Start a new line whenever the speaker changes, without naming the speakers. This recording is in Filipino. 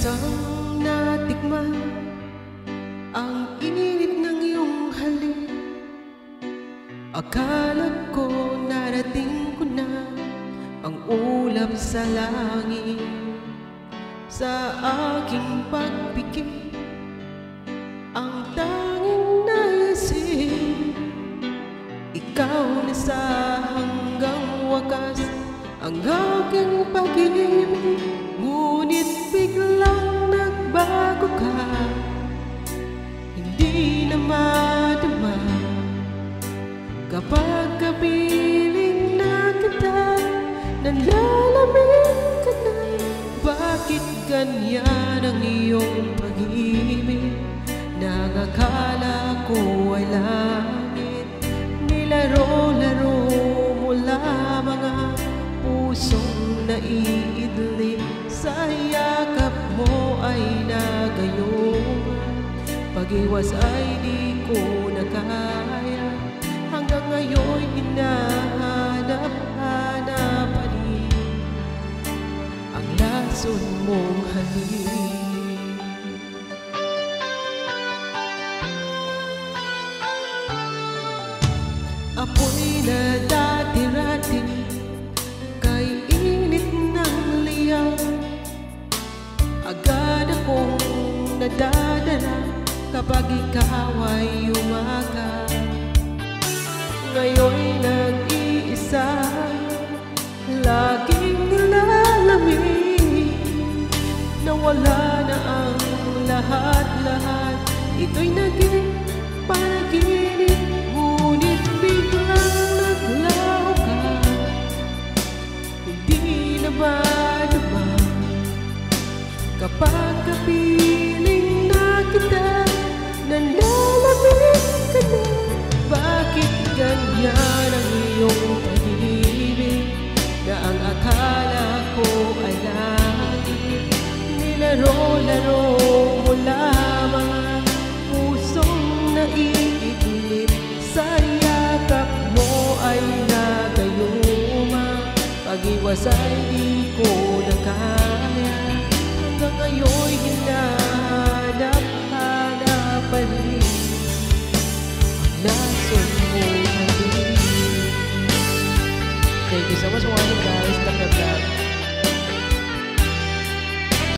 Kusang natikman ang init ng iyong halik. Akala ko narating ko na ang ulap sa langit. Sa aking pagpikit, ang tanging naisip, ikaw na sa hanggang wakas ang aking pag-ibig. Ngunit biglang nagbago ka, hindi na madama kapag kapiling na kita, nalalamig ka na. Bakit ganyan ang iyong pag-ibig? Nang akala ko ay langit, nilaro-laro mo lamang ang pusong naiidlip. Sa yakap mo ay nagayuma, pag-iwas ay di ko na kaya. Hanggang ngayon hinahanap-hanap pa rin ang lason mong halik. Apoy na dati-rati kay init ng liyaw, agad akong nadadala kapag ikaw ay umaga. Ngayon'y nag-iisa, laging nilalamig, nawala na ang lahat-lahat. Ito'y naging panaginip, ngunit biglang naglaho ka. Hindi na madama kapag kapiling na kita, nalalamig ka na. Bakit ganyan ang iyong pag-ibig? Na ang akala ko ay langit, nilaro-laro mo lamang ang pusong naiidlip. Sa yakap mo ay nagayuma, pag-iwas ay di ko na kaya.